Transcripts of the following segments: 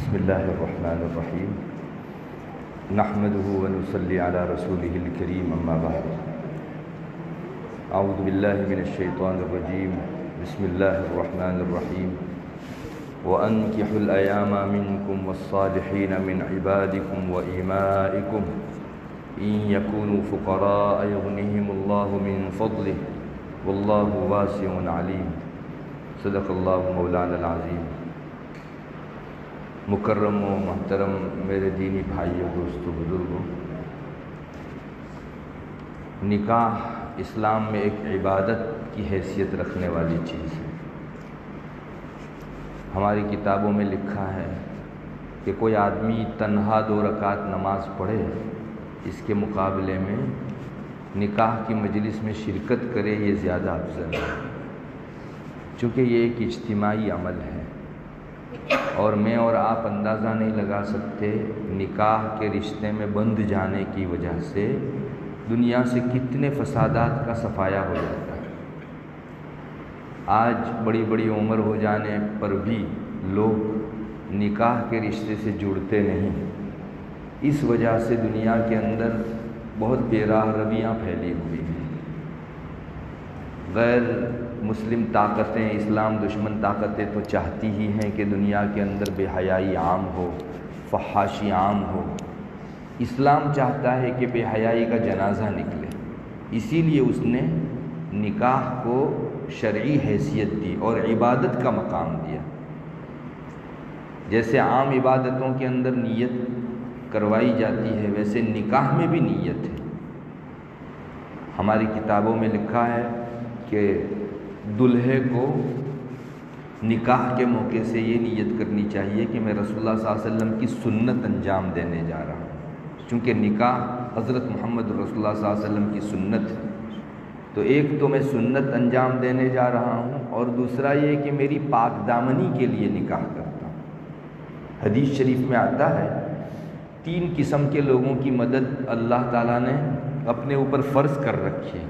بسم اللہ الرحمن الرحیم نحمده ونصلی علی رسوله الکریم اما بعد اعوذ باللہ من الشیطان الرجیم بسم اللہ الرحمن الرحیم وَأَنْكِحُوا الْأَيَامَ مِنْكُمْ وَالصَّالِحِينَ مِنْ عِبَادِكُمْ وَإِمَائِكُمْ إِنْ يَكُونُوا فُقَرَاءَ يُغْنِهِمُ اللَّهُ مِنْ فَضْلِهِ وَاللَّهُ وَاسِعٌ عَلِيمٌ صدق اللہ مولانا العظیم۔ مکرم و محترم میرے دینی بھائیوں، دوستوں، بزرگوں، نکاح اسلام میں ایک عبادت کی حیثیت رکھنے والی چیز ہے۔ ہماری کتابوں میں لکھا ہے کہ کوئی آدمی تنہا 2 رکعت نماز پڑھے، اس کے مقابلے میں نکاح کی مجلس میں شرکت کرے، یہ زیادہ افضل ہے، چونکہ یہ ایک اجتماعی عمل ہے۔ اور میں اور آپ اندازہ نہیں لگا سکتے نکاح کے رشتے میں بندھ جانے کی وجہ سے دنیا سے کتنے فسادات کا صفایا ہو جاتا ہے۔ آج بڑی بڑی عمر ہو جانے پر بھی لوگ نکاح کے رشتے سے جڑتے نہیں، اس وجہ سے دنیا کے اندر بہت بے راہ رویاں پھیلی ہوئی ہیں۔ غیر مسلم طاقتیں، اسلام دشمن طاقتیں تو چاہتی ہی ہیں کہ دنیا کے اندر بے حیائی عام ہو، فحاشی عام ہو۔ اسلام چاہتا ہے کہ بے حیائی کا جنازہ نکلے، اسی لیے اس نے نکاح کو شرعی حیثیت دی اور عبادت کا مقام دیا۔ جیسے عام عبادتوں کے اندر نیت کروائی جاتی ہے، ویسے نکاح میں بھی نیت ہے۔ ہماری کتابوں میں لکھا ہے کہ دلہے کو نکاح کے موقع سے یہ نیت کرنی چاہیے کہ میں رسول اللہ صلی اللہ علیہ وسلم کی سنت انجام دینے جا رہا ہوں، چونکہ نکاح حضرت محمد رسول اللہ صلی اللہ علیہ وسلم کی سنت ہے۔ تو ایک تو میں سنت انجام دینے جا رہا ہوں، اور دوسرا یہ کہ میری پاک دامنی کے لیے نکاح کرتا ہوں۔ حدیث شریف میں آتا ہے 3 قسم کے لوگوں کی مدد اللہ تعالیٰ نے اپنے اوپر فرض کر رکھی ہے۔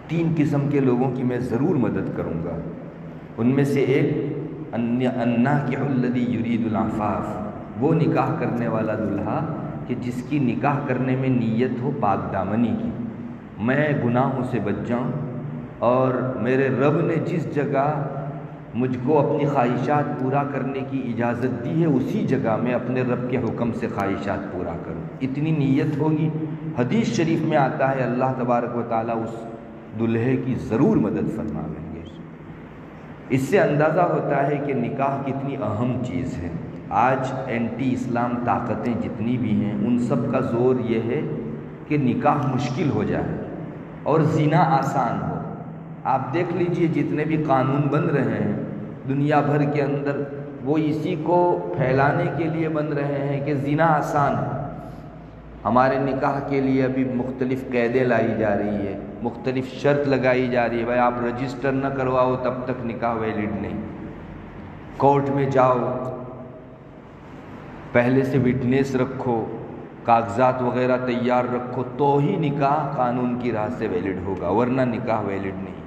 3 قسم کے لوگوں کی میں ضرور مدد کروں گا۔ ان میں سے ایک الناکح الذی یرید العفاف، وہ نکاح کرنے والا دلہا کہ جس کی نکاح کرنے میں نیت ہو پاک دامنی کی، میں گناہوں سے بچ جاؤں، اور میرے رب نے جس جگہ مجھ کو اپنی خواہشات پورا کرنے کی اجازت دی ہے، اسی جگہ میں اپنے رب کے حکم سے خواہشات پورا کروں، اتنی نیت ہوگی۔ حدیث شریف میں آتا ہے اللہ تبارک و تعالیٰ اس دلہے کی ضرور مدد فرمائیں گے۔ اس سے اندازہ ہوتا ہے کہ نکاح کتنی اہم چیز ہے۔ آج اینٹی اسلام طاقتیں جتنی بھی ہیں، ان سب کا زور یہ ہے کہ نکاح مشکل ہو جائے اور زنا آسان ہو۔ آپ دیکھ لیجئے جتنے بھی قانون بن رہے ہیں دنیا بھر کے اندر، وہ اسی کو پھیلانے کے لیے بن رہے ہیں کہ زنا آسان ہے۔ ہمارے نکاح کے لیے ابھی مختلف قیدیں لائی جا رہی ہے، مختلف شرط لگائی جا رہی ہے، بھائی آپ رجسٹر نہ کرواؤ تب تک نکاح ویلڈ نہیں، کورٹ میں جاؤ، پہلے سے وٹنس رکھو، کاغذات وغیرہ تیار رکھو، تو ہی نکاح قانون کی راہ سے ویلڈ ہوگا، ورنہ نکاح ویلڈ نہیں۔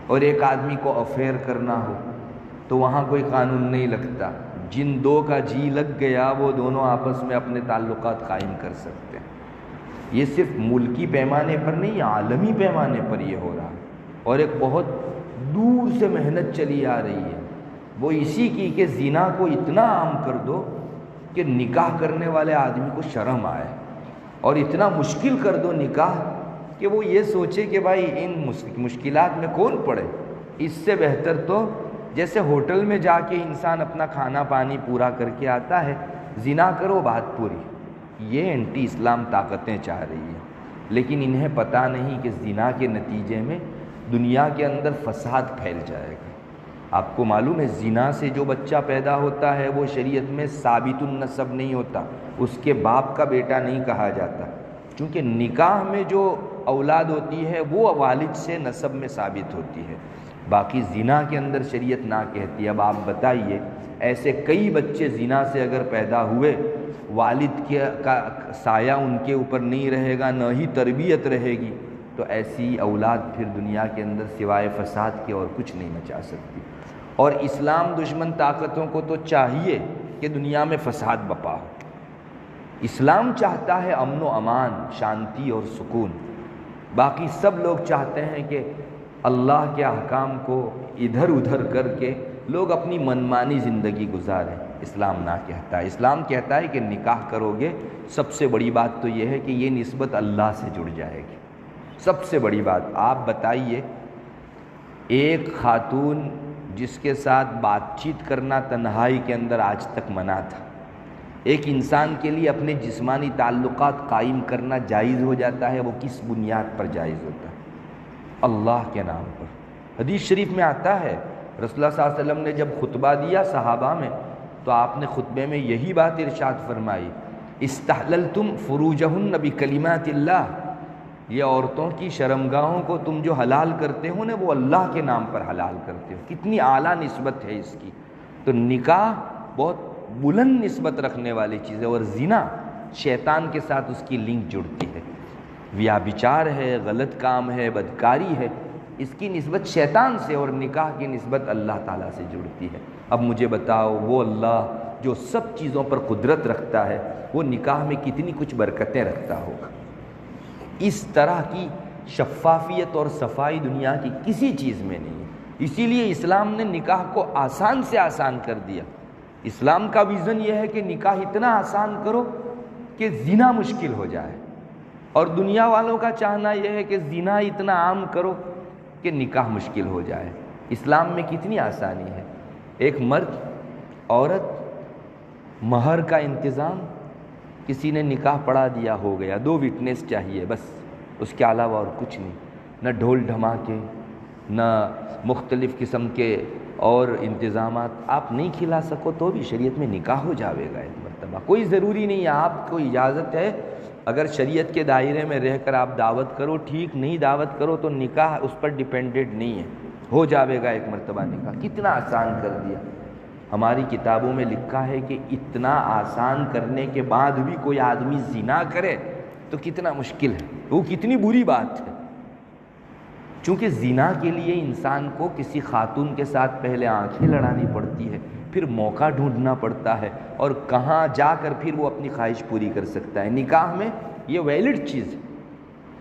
اور ایک آدمی کو افیئر کرنا ہو تو وہاں کوئی قانون نہیں لگتا، جن 2 کا جی لگ گیا وہ دونوں آپس میں اپنے تعلقات قائم کر سکتے ہیں۔ یہ صرف ملکی پیمانے پر نہیں، عالمی پیمانے پر یہ ہو رہا ہے، اور ایک بہت دور سے محنت چلی آ رہی ہے، وہ اسی کی کہ زنا کو اتنا عام کر دو کہ نکاح کرنے والے آدمی کو شرم آئے، اور اتنا مشکل کر دو نکاح کہ وہ یہ سوچے کہ بھائی ان مشکلات میں کون پڑے۔ اس سے بہتر تو جیسے ہوٹل میں جا کے انسان اپنا کھانا پانی پورا کر کے آتا ہے، زنا کرو بات پوری۔ یہ اینٹی اسلام طاقتیں چاہ رہی ہیں، لیکن انہیں پتہ نہیں کہ زنا کے نتیجے میں دنیا کے اندر فساد پھیل جائے گا۔ آپ کو معلوم ہے زنا سے جو بچہ پیدا ہوتا ہے وہ شریعت میں ثابت النسب نہیں ہوتا، اس کے باپ کا بیٹا نہیں کہا جاتا، چونکہ نکاح میں جو اولاد ہوتی ہے وہ والد سے نسب میں ثابت ہوتی ہے، باقی زنا کے اندر شریعت نہ کہتی۔ اب آپ بتائیے، ایسے کئی بچے زنا سے اگر پیدا ہوئے، والد کا سایہ ان کے اوپر نہیں رہے گا، نہ ہی تربیت رہے گی، تو ایسی اولاد پھر دنیا کے اندر سوائے فساد کے اور کچھ نہیں مچا سکتی۔ اور اسلام دشمن طاقتوں کو تو چاہیے کہ دنیا میں فساد بپا ہو۔ اسلام چاہتا ہے امن و امان، شانتی اور سکون۔ باقی سب لوگ چاہتے ہیں کہ اللہ کے احکام کو ادھر ادھر کر کے لوگ اپنی منمانی زندگی گزاریں۔ اسلام نہ کہتا ہے، اسلام کہتا ہے کہ نکاح کرو گے، سب سے بڑی بات تو یہ ہے کہ یہ نسبت اللہ سے جڑ جائے گی۔ سب سے بڑی بات، آپ بتائیے ایک خاتون جس کے ساتھ بات چیت کرنا تنہائی کے اندر آج تک منع تھا، ایک انسان کے لیے اپنے جسمانی تعلقات قائم کرنا جائز ہو جاتا ہے، وہ کس بنیاد پر جائز ہوتا ہے؟ اللہ کے نام پر۔ حدیث شریف میں آتا ہے، رسول اللہ صلی اللہ علیہ وسلم نے جب خطبہ دیا صحابہ میں تو آپ نے خطبے میں یہی بات ارشاد فرمائی، استحللتم فروجہن بکلمات اللہ، یہ عورتوں کی شرمگاہوں کو تم جو حلال کرتے ہو نا، وہ اللہ کے نام پر حلال کرتے ہو۔ کتنی اعلیٰ نسبت ہے اس کی۔ تو نکاح بہت بلند نسبت رکھنے والی چیز ہے، اور زنا شیطان کے ساتھ اس کی لنک جڑتی ہے، ویابچار ہے، غلط کام ہے، بدکاری ہے، اس کی نسبت شیطان سے، اور نکاح کی نسبت اللہ تعالیٰ سے جڑتی ہے۔ اب مجھے بتاؤ وہ اللہ جو سب چیزوں پر قدرت رکھتا ہے، وہ نکاح میں کتنی کچھ برکتیں رکھتا ہوگا۔ اس طرح کی شفافیت اور صفائی دنیا کی کسی چیز میں نہیں ہے۔ اسی لیے اسلام نے نکاح کو آسان سے آسان کر دیا۔ اسلام کا ویژن یہ ہے کہ نکاح اتنا آسان کرو کہ زنا مشکل ہو جائے، اور دنیا والوں کا چاہنا یہ ہے کہ زنا اتنا عام کرو کہ نکاح مشکل ہو جائے۔ اسلام میں کتنی آسانی ہے۔ ایک مرد، عورت، مہر کا انتظام، کسی نے نکاح پڑھا دیا، ہو گیا، 2 وٹنس چاہیے بس، اس کے علاوہ اور کچھ نہیں، نہ ڈھول دھماکے، نہ مختلف قسم کے اور انتظامات۔ آپ نہیں کھلا سکو تو بھی شریعت میں نکاح ہو جاوے گا ایک مرتبہ، کوئی ضروری نہیں ہے، آپ کو اجازت ہے اگر شریعت کے دائرے میں رہ کر آپ دعوت کرو ٹھیک، نہیں دعوت کرو تو نکاح اس پر ڈیپینڈنٹ نہیں ہے، ہو جاوے گا ایک مرتبہ نکاح۔ کتنا آسان کر دیا۔ ہماری کتابوں میں لکھا ہے کہ اتنا آسان کرنے کے بعد بھی کوئی آدمی زنا کرے تو کتنا مشکل ہے، وہ کتنی بری بات ہے۔ چونکہ زنا کے لیے انسان کو کسی خاتون کے ساتھ پہلے آنکھیں لڑانی پڑتی ہے، پھر موقع ڈھونڈنا پڑتا ہے، اور کہاں جا کر پھر وہ اپنی خواہش پوری کر سکتا ہے۔ نکاح میں یہ ویلڈ چیز ہے،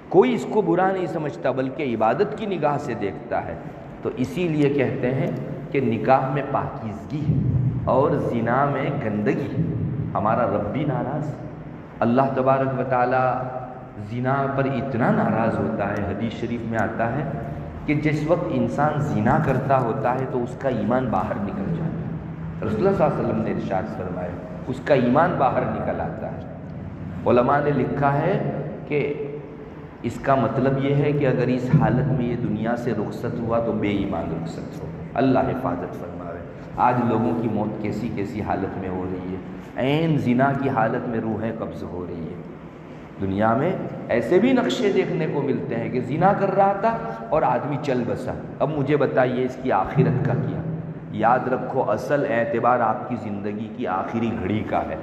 کوئی اس کو برا نہیں سمجھتا بلکہ عبادت کی نگاہ سے دیکھتا ہے۔ تو اسی لیے کہتے ہیں کہ نکاح میں پاکیزگی ہے اور زنا میں گندگی ہے۔ ہمارا رب بھی ناراض، اللہ تبارک و تعالی زنا پر اتنا ناراض ہوتا ہے۔ حدیث شریف میں آتا ہے کہ جس وقت انسان زنا کرتا ہوتا ہے تو اس کا ایمان باہر نکل جاتا ہے۔ رسول اللہ صلی اللہ علیہ وسلم نے ارشاد فرمایا اس کا ایمان باہر نکل آتا ہے۔ علماء نے لکھا ہے کہ اس کا مطلب یہ ہے کہ اگر اس حالت میں یہ دنیا سے رخصت ہوا تو بے ایمان رخصت ہو۔ اللہ حفاظت فرمائے۔ آج لوگوں کی موت کیسی کیسی حالت میں ہو رہی ہے، عین زنا کی حالت میں روحیں قبض ہو رہی ہے۔ دنیا میں ایسے بھی نقشے دیکھنے کو ملتے ہیں کہ زنا کر رہا تھا اور آدمی چل بسا۔ اب مجھے بتائیے اس کی آخرت کا کیا؟ یاد رکھو اصل اعتبار آپ کی زندگی کی آخری گھڑی کا ہے۔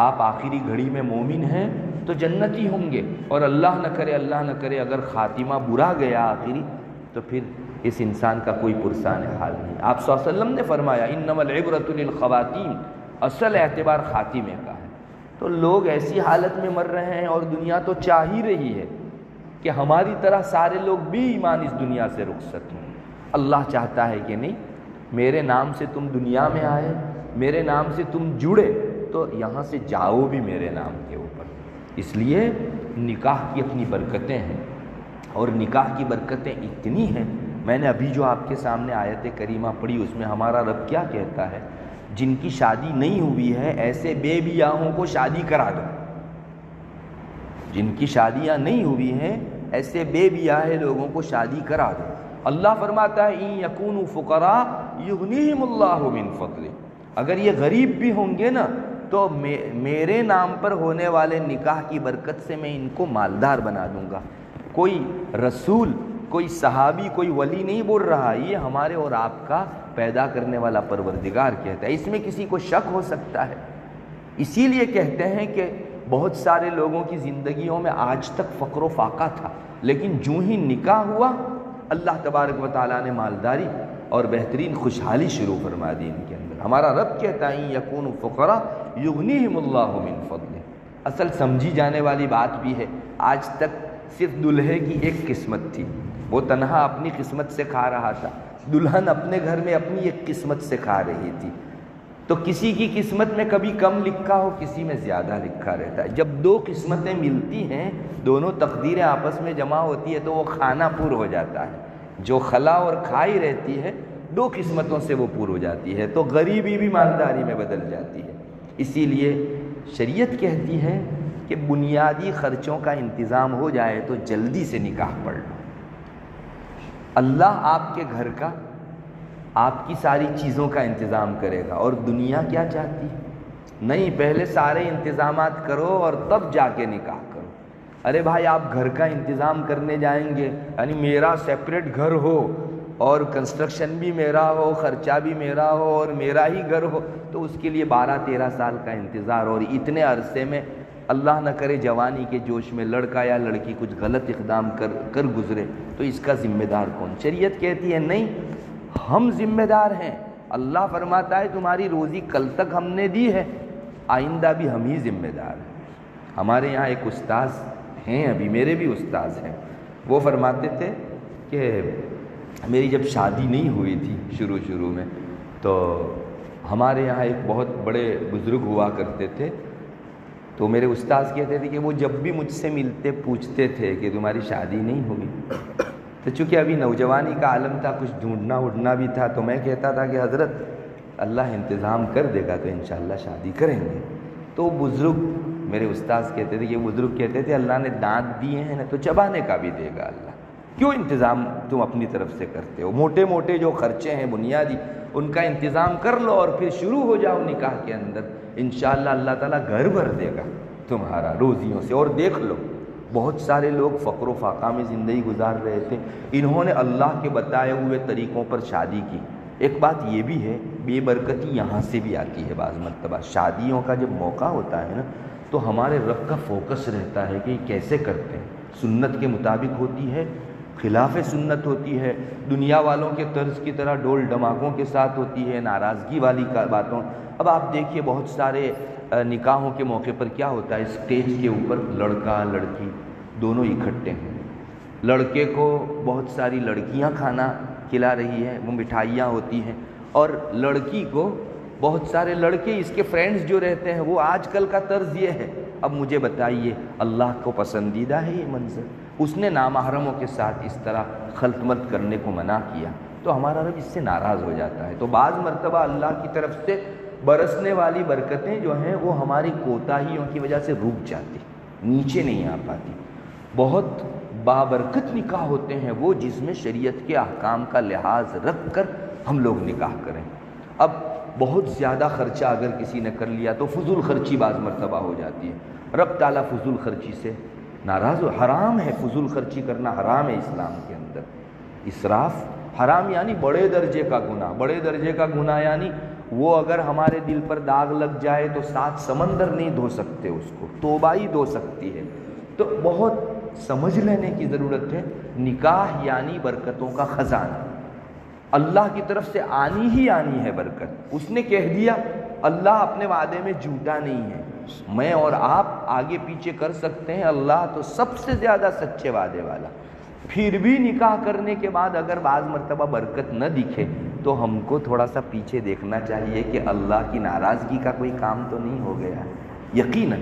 آپ آخری گھڑی میں مومن ہیں تو جنتی ہوں گے، اور اللہ نہ کرے اگر خاتمہ برا گیا آخری تو پھر اس انسان کا کوئی پرسان حال نہیں۔ آپ صلی اللہ علیہ وسلم نے فرمایا انما العبرۃ للخواتیم، اصل اعتبار خاتمے کا ہے۔ تو لوگ ایسی حالت میں مر رہے ہیں، اور دنیا تو چاہ ہی رہی ہے کہ ہماری طرح سارے لوگ بھی ایمان اس دنیا سے رخصت ہوں۔ اللہ چاہتا ہے کہ نہیں، میرے نام سے تم دنیا میں آئے، میرے نام سے تم جڑے، تو یہاں سے جاؤ بھی میرے نام کے اوپر۔ اس لیے نکاح کی اپنی برکتیں ہیں، اور نکاح کی برکتیں اتنی ہیں۔ میں نے ابھی جو آپ کے سامنے آیت کریمہ پڑھی، اس میں ہمارا رب کیا کہتا ہے؟ جن کی شادی نہیں ہوئی ہے ایسے بے بیاہوں کو شادی کرا دو۔ جن کی شادیاں نہیں ہوئی ہیں ایسے بے بیاہ لوگوں کو شادی کرا دو۔ اللہ فرماتا ہے ان یکونوا فقراء یغنیہم اللہ من فضلہ، اگر یہ غریب بھی ہوں گے نا تو میرے نام پر ہونے والے نکاح کی برکت سے میں ان کو مالدار بنا دوں گا۔ کوئی رسول، کوئی صحابی، کوئی ولی نہیں بول رہا، یہ ہمارے اور آپ کا پیدا کرنے والا پروردگار کہتا ہے۔ اس میں کسی کو شک ہو سکتا ہے؟ اسی لیے کہتے ہیں کہ بہت سارے لوگوں کی زندگیوں میں آج تک فقر و فاقہ تھا، لیکن جو ہی نکاح ہوا اللہ تبارک و تعالیٰ نے مالداری اور بہترین خوشحالی شروع فرما دی ان کے اندر۔ ہمارا رب کہتا ہے یکون فقراء یغنیہم اللہ من فضلہ۔ اصل سمجھی جانے والی بات بھی ہے، آج تک صرف دلہے کی ایک قسمت تھی، وہ تنہا اپنی قسمت سے کھا رہا تھا، دلہن اپنے گھر میں اپنی ایک قسمت سے کھا رہی تھی۔ تو کسی کی قسمت میں کبھی کم لکھا ہو، کسی میں زیادہ لکھا رہتا ہے۔ جب دو قسمتیں ملتی ہیں، دونوں تقدیریں آپس میں جمع ہوتی ہے تو وہ کھانا پور ہو جاتا ہے۔ جو خلا اور کھائی رہتی ہے، دو قسمتوں سے وہ پور ہو جاتی ہے، تو غریبی بھی مالداری میں بدل جاتی ہے۔ اسی لیے شریعت کہتی ہے کہ بنیادی خرچوں کا انتظام ہو جائے تو جلدی سے نکاح پڑھ لو۔ اللہ آپ کے گھر کا، آپ کی ساری چیزوں کا انتظام کرے گا، اور دنیا کیا چاہتی ہے؟ نہیں، پہلے سارے انتظامات کرو اور تب جا کے نکاح کرو۔ ارے بھائی، آپ گھر کا انتظام کرنے جائیں گے، یعنی میرا سیپریٹ گھر ہو اور کنسٹرکشن بھی میرا ہو، خرچہ بھی میرا ہو اور میرا ہی گھر ہو، تو اس کے لیے 12-13 سال کا انتظار، اور اتنے عرصے میں اللہ نہ کرے جوانی کے جوش میں لڑکا یا لڑکی کچھ غلط اقدام کر گزرے تو اس کا ذمہ دار کون؟ شریعت کہتی ہے نہیں، ہم ذمہ دار ہیں۔ اللہ فرماتا ہے تمہاری روزی کل تک ہم نے دی ہے، آئندہ بھی ہم ہی ذمہ دار ہیں۔ ہمارے یہاں ایک استاذ ہیں، ابھی میرے بھی استاذ ہیں، وہ فرماتے تھے کہ میری جب شادی نہیں ہوئی تھی شروع میں، تو ہمارے یہاں ایک بہت بڑے بزرگ ہوا کرتے تھے، تو میرے استاذ کہتے تھے کہ وہ جب بھی مجھ سے ملتے پوچھتے تھے کہ تمہاری شادی نہیں ہوئی، تو چونکہ ابھی نوجوانی کا عالم تھا، کچھ ڈھونڈنا اڑنا بھی تھا، تو میں کہتا تھا کہ حضرت اللہ انتظام کر دے گا تو انشاءاللہ شادی کریں گے۔ تو بزرگ میرے استاذ کہتے تھے، یہ بزرگ کہتے تھے اللہ نے دانت دیے ہیں نا تو چبانے کا بھی دے گا اللہ، کیوں انتظام تم اپنی طرف سے کرتے ہو؟ موٹے موٹے جو خرچے ہیں بنیادی ان کا انتظام کر لو اور پھر شروع ہو جاؤ نکاح کے اندر، انشاءاللہ اللہ تعالیٰ گھر بھر دے گا تمہارا روزیوں سے۔ اور دیکھ لو بہت سارے لوگ فقر و فاقہ میں زندگی گزار رہے تھے، انہوں نے اللہ کے بتائے ہوئے طریقوں پر شادی کی۔ ایک بات یہ بھی ہے، بے برکتی یہاں سے بھی آتی ہے بعض مرتبہ۔ شادیوں کا جب موقع ہوتا ہے نا تو ہمارے رب کا فوکس رہتا ہے کہ یہ کیسے کرتے ہیں، سنت کے مطابق ہوتی ہے، خلاف سنت ہوتی ہے، دنیا والوں کے طرز کی طرح ڈول ڈماکوں کے ساتھ ہوتی ہے، ناراضگی والی باتوں۔ اب آپ دیکھیے بہت سارے نکاحوں کے موقع پر کیا ہوتا ہے، اسٹیج کے اوپر لڑکا لڑکی دونوں اکٹھے ہیں، لڑکے کو بہت ساری لڑکیاں کھانا کھلا رہی ہیں، وہ مٹھائیاں ہوتی ہیں، اور لڑکی کو بہت سارے لڑکے اس کے فرینڈز جو رہتے ہیں۔ وہ آج کل کا طرز یہ ہے۔ اب مجھے بتائیے اللہ کو پسندیدہ ہے یہ منظر؟ اس نے نامحرموں کے ساتھ اس طرح خلط ملط کرنے کو منع کیا تو ہمارا رب اس سے ناراض ہو جاتا ہے۔ تو بعض مرتبہ اللہ کی طرف سے برسنے والی برکتیں جو ہیں وہ ہماری کوتاہیوں کی وجہ سے رک جاتی، نیچے نہیں آ پاتی۔ بہت بابرکت نکاح ہوتے ہیں وہ جس میں شریعت کے احکام کا لحاظ رکھ کر ہم لوگ نکاح کریں۔ اب بہت زیادہ خرچہ اگر کسی نے کر لیا تو فضول خرچی بعض مرتبہ ہو جاتی ہے۔ رب تعالیٰ فضول خرچی سے ناراض ہو، حرام ہے فضول خرچی کرنا، حرام ہے اسلام کے اندر۔ اسراف حرام یعنی بڑے درجے کا گناہ، بڑے درجے کا گناہ یعنی وہ اگر ہمارے دل پر داغ لگ جائے تو 7 سمندر نہیں دھو سکتے اس کو، توبہ ہی دھو سکتی ہے۔ تو بہت سمجھ لینے کی ضرورت ہے۔ نکاح یعنی برکتوں کا خزانہ، اللہ کی طرف سے آنی ہی آنی ہے برکت۔ اس نے کہہ دیا، اللہ اپنے وعدے میں جھوٹا نہیں ہے۔ میں اور آپ آگے پیچھے کر سکتے ہیں، اللہ تو سب سے زیادہ سچے وعدے والا۔ پھر بھی نکاح کرنے کے بعد اگر بعض مرتبہ برکت نہ دکھے تو ہم کو تھوڑا سا پیچھے دیکھنا چاہیے کہ اللہ کی ناراضگی کا کوئی کام تو نہیں ہو گیا۔ یقیناً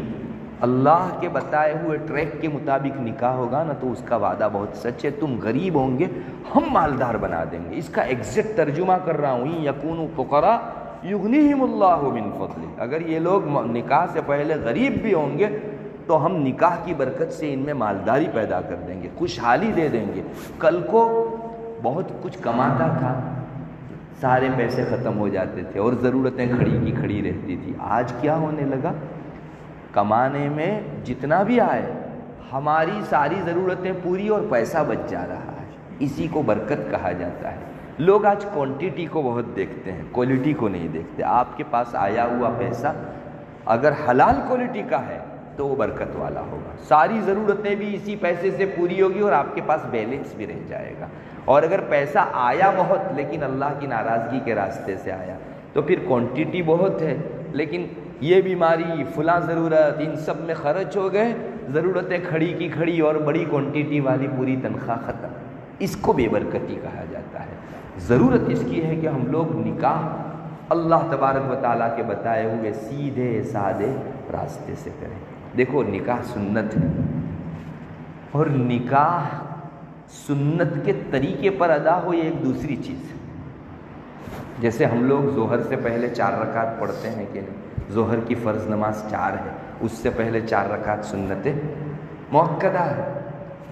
اللہ کے بتائے ہوئے ٹریک کے مطابق نکاح ہوگا نا تو اس کا وعدہ بہت سچ ہے، تم غریب ہوں گے ہم مالدار بنا دیں گے۔ اس کا ایگزیکٹ ترجمہ کر رہا ہوں، یکونوا فقراء یغنیہم اللہ من فضلہ۔ اگر یہ لوگ نکاح سے پہلے غریب بھی ہوں گے تو ہم نکاح کی برکت سے ان میں مالداری پیدا کر دیں گے، خوشحالی دے دیں گے۔ کل کو بہت کچھ کماتا تھا، سارے پیسے ختم ہو جاتے تھے اور ضرورتیں کھڑی کی کھڑی رہتی تھی۔ آج کیا ہونے لگا، کمانے میں جتنا بھی آئے ہماری ساری ضرورتیں پوری اور پیسہ بچ جا رہا ہے، اسی کو برکت کہا جاتا ہے۔ لوگ آج کوانٹیٹی کو بہت دیکھتے ہیں، کوالٹی کو نہیں دیکھتے۔ آپ کے پاس آیا ہوا پیسہ اگر حلال کوالٹی کا ہے تو وہ برکت والا ہوگا، ساری ضرورتیں بھی اسی پیسے سے پوری ہوگی اور آپ کے پاس بیلنس بھی رہ جائے گا۔ اور اگر پیسہ آیا بہت لیکن اللہ کی ناراضگی کے راستے سے آیا تو پھر کوانٹٹی بہت ہے لیکن یہ بیماری فلاں ضرورت ان سب میں خرچ ہو گئے، ضرورتیں کھڑی کی کھڑی اور بڑی کوانٹٹی والی پوری تنخواہ ختم. اس کو بے برکتی کہا جاتا ہے. ضرورت اس کی ہے کہ ہم لوگ نکاح اللہ تبارک و تعالیٰ کے بتائے ہوئے سیدھے سادے راستے سے کریں. دیکھو نکاح سنت ہے اور نکاح سنت کے طریقے پر ادا ہو یہ ایک دوسری چیز ہے. جیسے ہم لوگ ظہر سے پہلے 4 رکعت پڑھتے ہیں کہ نہیں، ظہر کی فرض نماز 4 ہے، اس سے پہلے 4 رکعت سنت مؤکدہ ہے.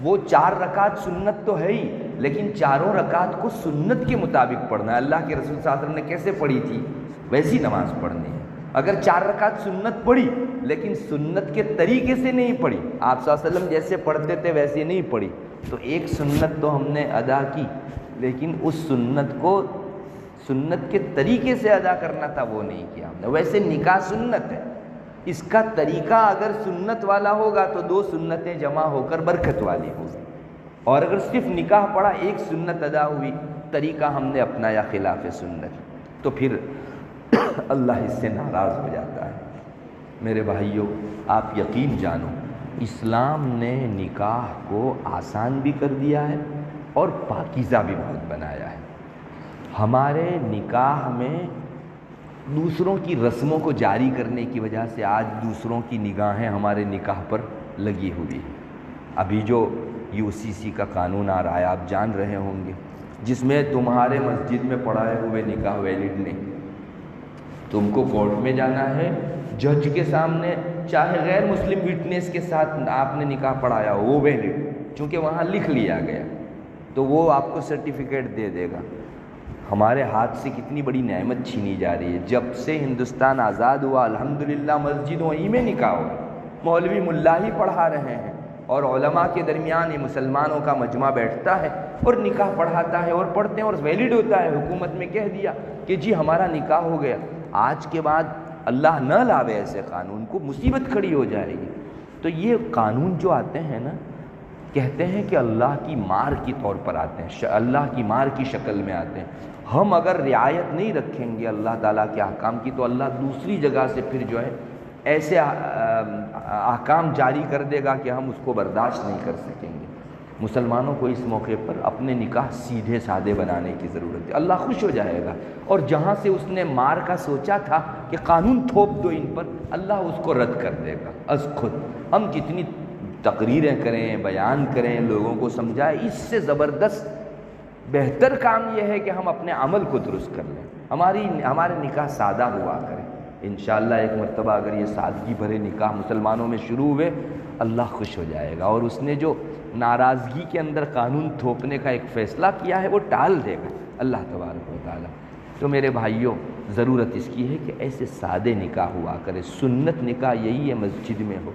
وہ 4 رکعت سنت تو ہے ہی لیکن چاروں رکعت کو سنت کے مطابق پڑھنا ہے. اللہ کے رسول صلی اللہ علیہ وسلم نے کیسے پڑھی تھی ویسی نماز پڑھنی ہے. اگر 4 رکعت سنت پڑھی لیکن سنت کے طریقے سے نہیں پڑھی، آپ صلی اللہ علیہ وسلم جیسے پڑھتے تھے ویسے نہیں پڑھی، تو ایک سنت تو ہم نے ادا کی لیکن اس سنت کو سنت کے طریقے سے ادا کرنا تھا وہ نہیں کیا ہم نے. ویسے نکاح سنت ہے، اس کا طریقہ اگر سنت والا ہوگا تو 2 سنتیں جمع ہو کر برکت والی ہوگی، اور اگر صرف نکاح پڑھا ایک سنت ادا ہوئی، طریقہ ہم نے اپنایا خلاف سنت، تو پھر اللہ اس سے ناراض ہو جاتا ہے. میرے بھائیوں آپ یقین جانو اسلام نے نکاح کو آسان بھی کر دیا ہے اور پاکیزہ بھی بہت بنایا ہے. ہمارے نکاح میں دوسروں کی رسموں کو جاری کرنے کی وجہ سے آج دوسروں کی نگاہیں ہمارے نکاح پر لگی ہوئی ہیں. ابھی جو UCC کا قانون آ رہا ہے آپ جان رہے ہوں گے، جس میں تمہارے مسجد میں پڑھائے ہوئے نکاح ویلڈ نہیں، تم کو کورٹ میں جانا ہے جج کے سامنے، چاہے غیر مسلم وٹنس کے ساتھ آپ نے نکاح پڑھایا ہو وہ ویلڈ، چونکہ وہاں لکھ لیا گیا تو وہ آپ کو سرٹیفکیٹ دے دے گا. ہمارے ہاتھ سے کتنی بڑی نعمت چھینی جا رہی ہے. جب سے ہندوستان آزاد ہوا الحمدللہ مسجد وہیں میں نکاح ہو، مولوی ملا ہی پڑھا رہے ہیں اور علماء کے درمیان یہ مسلمانوں کا مجمع بیٹھتا ہے اور نکاح پڑھاتا ہے اور پڑھتے ہیں اور ویلڈ ہوتا ہے. حکومت میں کہہ دیا کہ جی ہمارا نکاح ہو گیا. آج کے بعد اللہ نہ لاوے ایسے قانون کو، مصیبت کھڑی ہو جائے گی. تو یہ قانون جو آتے ہیں نا کہتے ہیں کہ اللہ کی مار کی طور پر آتے ہیں، اللہ کی مار کی شکل میں آتے ہیں. ہم اگر رعایت نہیں رکھیں گے اللہ تعالیٰ کے احکام کی تو اللہ دوسری جگہ سے پھر جو ہے ایسے احکام جاری کر دے گا کہ ہم اس کو برداشت نہیں کر سکیں گے. مسلمانوں کو اس موقع پر اپنے نکاح سیدھے سادے بنانے کی ضرورت ہے. اللہ خوش ہو جائے گا اور جہاں سے اس نے مار کا سوچا تھا کہ قانون تھوپ دو ان پر، اللہ اس کو رد کر دے گا از خود. ہم جتنی تقریریں کریں، بیان کریں، لوگوں کو سمجھائیں، اس سے زبردست بہتر کام یہ ہے کہ ہم اپنے عمل کو درست کر لیں. ہمارے نکاح سادہ ہوا کریں. انشاءاللہ ایک مرتبہ اگر یہ سادگی بھرے نکاح مسلمانوں میں شروع ہوئے اللہ خوش ہو جائے گا اور اس نے جو ناراضگی کے اندر قانون تھوپنے کا ایک فیصلہ کیا ہے وہ ٹال دے گا اللہ تبارک و تعالیٰ. تو میرے بھائیوں ضرورت اس کی ہے کہ ایسے سادے نکاح ہوا کرے. سنت نکاح یہی ہے مسجد میں ہو.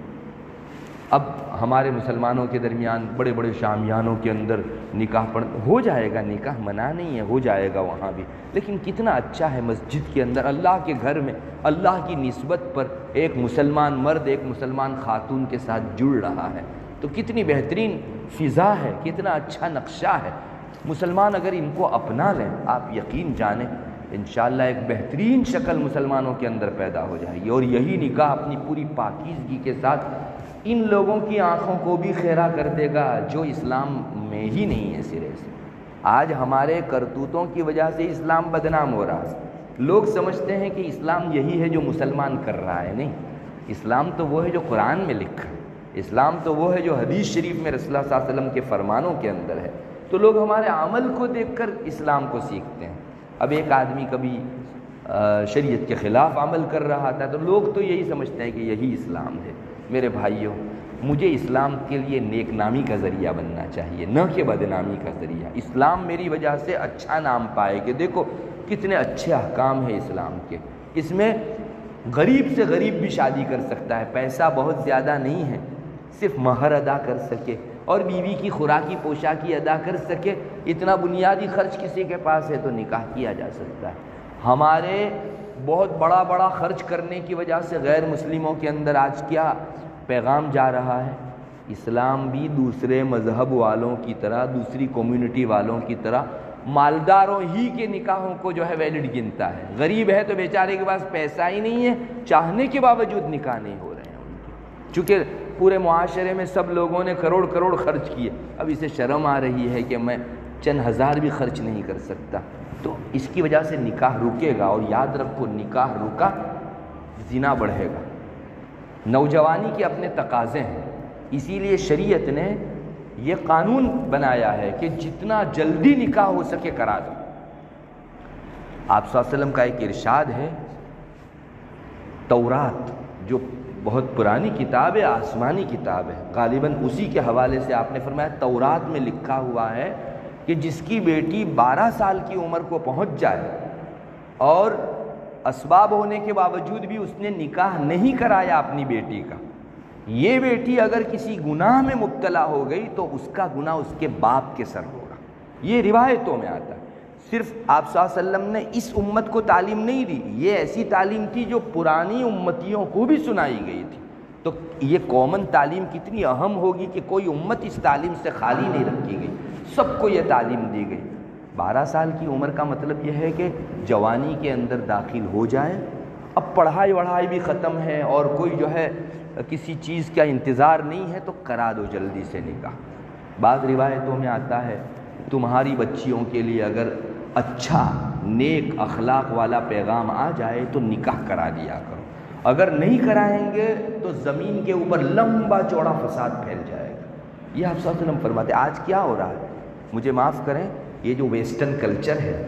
اب ہمارے مسلمانوں کے درمیان بڑے بڑے شامیانوں کے اندر نکاح ہو جائے گا، نکاح منع نہیں ہے، ہو جائے گا وہاں بھی، لیکن کتنا اچھا ہے مسجد کے اندر اللہ کے گھر میں اللہ کی نسبت پر ایک مسلمان مرد ایک مسلمان خاتون کے ساتھ جڑ رہا ہے. تو کتنی بہترین فضا ہے، کتنا اچھا نقشہ ہے. مسلمان اگر ان کو اپنا لیں آپ یقین جانیں انشاءاللہ ایک بہترین شکل مسلمانوں کے اندر پیدا ہو جائے گی. اور یہی نکاح اپنی پوری پاکیزگی کے ساتھ ان لوگوں کی آنکھوں کو بھی خیرہ کر دے گا جو اسلام میں ہی نہیں ہے سرے سے. آج ہمارے کرتوتوں کی وجہ سے اسلام بدنام ہو رہا ہے. لوگ سمجھتے ہیں کہ اسلام یہی ہے جو مسلمان کر رہا ہے. نہیں، اسلام تو وہ ہے جو قرآن میں لکھا ہے، اسلام تو وہ ہے جو حدیث شریف میں رسول اللہ صلی اللہ علیہ وسلم کے فرمانوں کے اندر ہے. تو لوگ ہمارے عمل کو دیکھ کر اسلام کو سیکھتے ہیں. اب ایک آدمی کبھی شریعت کے خلاف عمل کر رہا تھا تو لوگ تو یہی سمجھتے ہیں کہ یہی اسلام ہے. میرے بھائیوں مجھے اسلام کے لیے نیک نامی کا ذریعہ بننا چاہیے، نہ کہ بدنامی کا ذریعہ. اسلام میری وجہ سے اچھا نام پائے کہ دیکھو کتنے اچھے احکام ہیں اسلام کے. اس میں غریب سے غریب بھی شادی کر سکتا ہے، پیسہ بہت زیادہ نہیں ہے، صرف مہر ادا کر سکے اور بیوی کی خوراکی پوشاکی ادا کر سکے، اتنا بنیادی خرچ کسی کے پاس ہے تو نکاح کیا جا سکتا ہے. ہمارے بہت بڑا خرچ کرنے کی وجہ سے غیر مسلموں کے اندر آج کیا پیغام جا رہا ہے اسلام بھی دوسرے مذہب والوں کی طرح، دوسری کمیونٹی والوں کی طرح مالداروں ہی کے نکاحوں کو جو ہے ویلڈ گنتا ہے۔ غریب ہے تو بیچارے کے پاس پیسہ ہی نہیں ہے، چاہنے کے باوجود نکاح نہیں ہو رہے ہیں ان کے، چونکہ پورے معاشرے میں سب لوگوں نے کروڑ کروڑ خرچ کیے، اب اسے شرم آ رہی ہے کہ میں چند ہزار بھی خرچ نہیں کر سکتا، تو اس کی وجہ سے نکاح رکے گا۔ اور یاد رکھو، نکاح رکا زنا بڑھے گا۔ نوجوانی کے اپنے تقاضے ہیں، اسی لیے شریعت نے یہ قانون بنایا ہے کہ جتنا جلدی نکاح ہو سکے کرا دو۔ آپ صلی اللہ علیہ وسلم کا ایک ارشاد ہے، تورات جو بہت پرانی کتاب ہے، آسمانی کتاب ہے، غالباً اسی کے حوالے سے آپ نے فرمایا تورات میں لکھا ہوا ہے کہ جس کی بیٹی 12 سال کی عمر کو پہنچ جائے اور اسباب ہونے کے باوجود بھی اس نے نکاح نہیں کرایا اپنی بیٹی کا، یہ بیٹی اگر کسی گناہ میں مبتلا ہو گئی تو اس کا گناہ اس کے باپ کے سر ہوگا۔ یہ روایتوں میں آتا ہے۔ صرف آپ صلی اللہ علیہ وسلم نے اس امت کو تعلیم نہیں دی، یہ ایسی تعلیم تھی جو پرانی امتیوں کو بھی سنائی گئی تھی۔ تو یہ کامن تعلیم کتنی اہم ہوگی کہ کوئی امت اس تعلیم سے خالی نہیں رکھی گئی، سب کو یہ تعلیم دی گئی۔ 12 سال کی عمر کا مطلب یہ ہے کہ جوانی کے اندر داخل ہو جائے، اب پڑھائی وڑھائی بھی ختم ہے اور کوئی جو ہے کسی چیز کا انتظار نہیں ہے تو کرا دو جلدی سے نکاح۔ بعض روایتوں میں آتا ہے تمہاری بچیوں کے لیے اگر اچھا نیک اخلاق والا پیغام آ جائے تو نکاح کرا دیا کرو، اگر نہیں کرائیں گے تو زمین کے اوپر لمبا چوڑا فساد پھیل جائے گا۔ یہ آپ صلی اللہ علیہ وسلم فرماتے ہیں۔ آج کیا ہو رہا ہے، مجھے معاف کریں، یہ جو ویسٹرن کلچر ہے،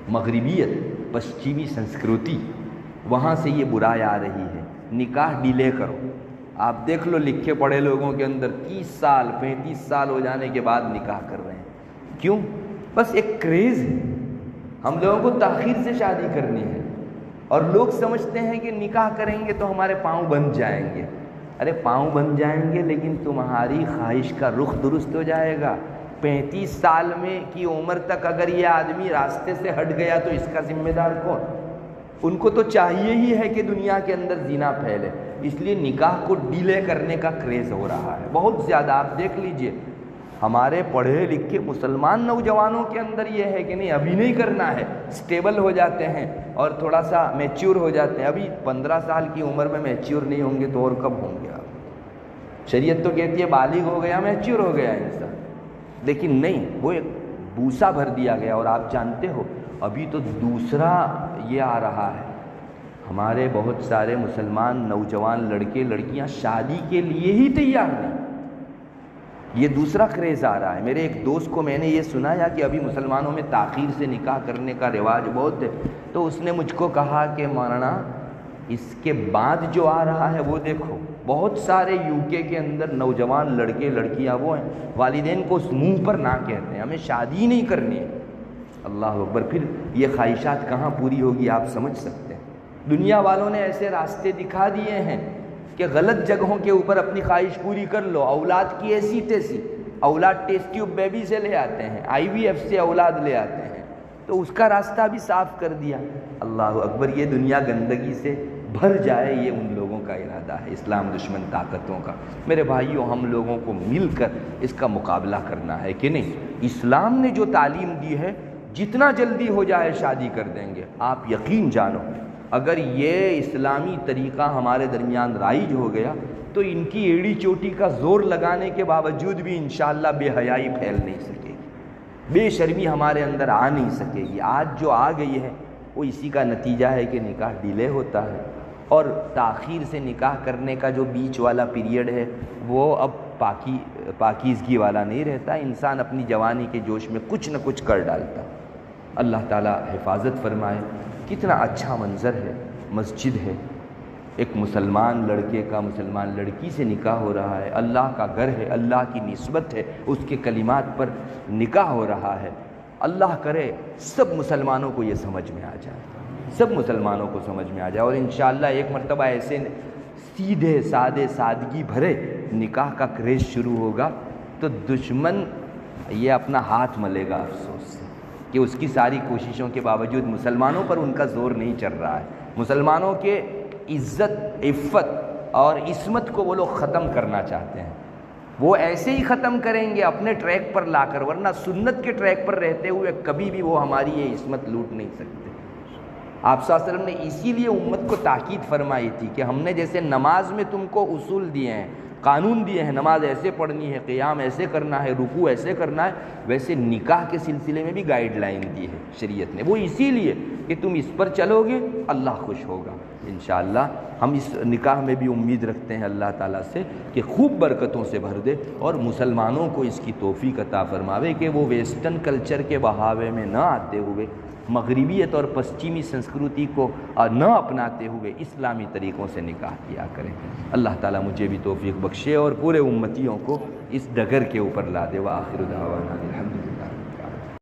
مغربیت، پشچمی سنسکرتی، وہاں سے یہ برائی آ رہی ہے، نکاح ڈیلے کرو۔ آپ دیکھ لو لکھے پڑھے لوگوں کے اندر 30 سال 35 سال ہو جانے کے بعد نکاح کر رہے ہیں، کیوں؟ بس ایک کریز ہے، ہم لوگوں کو تاخیر سے شادی کرنی ہے اور لوگ سمجھتے ہیں کہ نکاح کریں گے تو ہمارے پاؤں بن جائیں گے۔ ارے پاؤں بن جائیں گے لیکن تمہاری خواہش کا رخ درست ہو جائے گا۔ 35 سال میں کی عمر تک اگر یہ آدمی راستے سے ہٹ گیا تو اس کا ذمہ دار کون؟ ان کو تو چاہیے ہی ہے کہ دنیا کے اندر زنا پھیلے، اس لیے نکاح کو ڈیلے کرنے کا کریز ہو رہا ہے بہت زیادہ۔ آپ دیکھ لیجئے ہمارے پڑھے لکھے مسلمان نوجوانوں کے اندر یہ ہے کہ نہیں ابھی نہیں کرنا ہے، سٹیبل ہو جاتے ہیں اور تھوڑا سا میچور ہو جاتے ہیں۔ ابھی 15 سال کی عمر میں میچور نہیں ہوں گے تو اور کب ہوں گے آپ؟ شریعت تو کہتی ہے بالغ ہو گیا میچور ہو گیا انسان، لیکن نہیں، وہ ایک بوسہ بھر دیا گیا۔ اور آپ جانتے ہو ابھی تو دوسرا یہ آ رہا ہے، ہمارے بہت سارے مسلمان نوجوان لڑکے لڑکیاں شادی کے لیے ہی تیار نہیں، یہ دوسرا کریز آ رہا ہے۔ میرے ایک دوست کو میں نے یہ سنایا کہ ابھی مسلمانوں میں تاخیر سے نکاح کرنے کا رواج بہت ہے، تو اس نے مجھ کو کہا کہ مولانا اس کے بعد جو آ رہا ہے وہ دیکھو، بہت سارے UK کے اندر نوجوان لڑکے لڑکیاں وہ ہیں والدین کو اس منہ پر نہ کہتے ہیں ہمیں شادی نہیں کرنی ہے۔ اللہ اکبر، پھر یہ خواہشات کہاں پوری ہوگی آپ سمجھ سکتے ہیں۔ دنیا والوں نے ایسے راستے دکھا دیے ہیں کہ غلط جگہوں کے اوپر اپنی خواہش پوری کر لو، اولاد کی ایسی تیسی، اولاد ٹیسٹ ٹیوب بیبی سے لے آتے ہیں، IVF سے اولاد لے آتے ہیں، تو اس کا راستہ بھی صاف کر دیا۔ اللہ اکبر، یہ دنیا گندگی سے بھر جائے یہ ان لوگوں کا ارادہ ہے، اسلام دشمن طاقتوں کا۔ میرے بھائیوں، ہم لوگوں کو مل کر اس کا مقابلہ کرنا ہے کہ نہیں۔ اسلام نے جو تعلیم دی ہے جتنا جلدی ہو جائے شادی کر دیں گے۔ آپ یقین جانو اگر یہ اسلامی طریقہ ہمارے درمیان رائج ہو گیا تو ان کی ایڑی چوٹی کا زور لگانے کے باوجود بھی انشاءاللہ بے حیائی پھیل نہیں سکے گی، بے شرمی ہمارے اندر آ نہیں سکے گی۔ آج جو آ گئی ہے وہ اسی کا نتیجہ ہے کہ نکاح ڈیلے ہوتا ہے، اور تاخیر سے نکاح کرنے کا جو بیچ والا پیریڈ ہے وہ اب پاکیزگی والا نہیں رہتا، انسان اپنی جوانی کے جوش میں کچھ نہ کچھ کر ڈالتا۔ اللہ تعالیٰ حفاظت فرمائے۔ کتنا اچھا منظر ہے، مسجد ہے، ایک مسلمان لڑکے کا مسلمان لڑکی سے نکاح ہو رہا ہے، اللہ کا گھر ہے، اللہ کی نسبت ہے، اس کے کلمات پر نکاح ہو رہا ہے۔ اللہ کرے سب مسلمانوں کو یہ سمجھ میں آ جائے، سب مسلمانوں کو سمجھ میں آ جائے، اور انشاءاللہ ایک مرتبہ ایسے سیدھے سادے سادگی بھرے نکاح کا کریز شروع ہوگا تو دشمن یہ اپنا ہاتھ ملے گا افسوس سے کہ اس کی ساری کوششوں کے باوجود مسلمانوں پر ان کا زور نہیں چل رہا ہے۔ مسلمانوں کے عزت، عفت اور عصمت کو وہ لوگ ختم کرنا چاہتے ہیں۔ وہ ایسے ہی ختم کریں گے اپنے ٹریک پر لا کر، ورنہ سنت کے ٹریک پر رہتے ہوئے کبھی بھی وہ ہماری یہ عصمت لوٹ نہیں سکتے۔ آپ صلی اللہ علیہ وسلم نے اسی لیے امت کو تاکید فرمائی تھی کہ ہم نے جیسے نماز میں تم کو اصول دیے ہیں، قانون دیے ہیں، نماز ایسے پڑھنی ہے، قیام ایسے کرنا ہے، رکوع ایسے کرنا ہے، ویسے نکاح کے سلسلے میں بھی گائیڈ لائن دی ہے شریعت نے، وہ اسی لیے کہ تم اس پر چلو گے اللہ خوش ہوگا انشاءاللہ۔ ہم اس نکاح میں بھی امید رکھتے ہیں اللہ تعالیٰ سے کہ خوب برکتوں سے بھر دے اور مسلمانوں کو اس کی توفیق عطا فرماوے کہ وہ ویسٹرن کلچر کے بہاوے میں نہ آتے ہوئے، مغربیت اور پسچمی سنسکرتی کو نہ اپناتے ہوئے اسلامی طریقوں سے نکاح کیا کریں۔ اللہ تعالیٰ مجھے بھی توفیق بخشے اور پورے امتیوں کو اس ڈگر کے اوپر لا دے۔ وآخر دعوانا الحمدللہ۔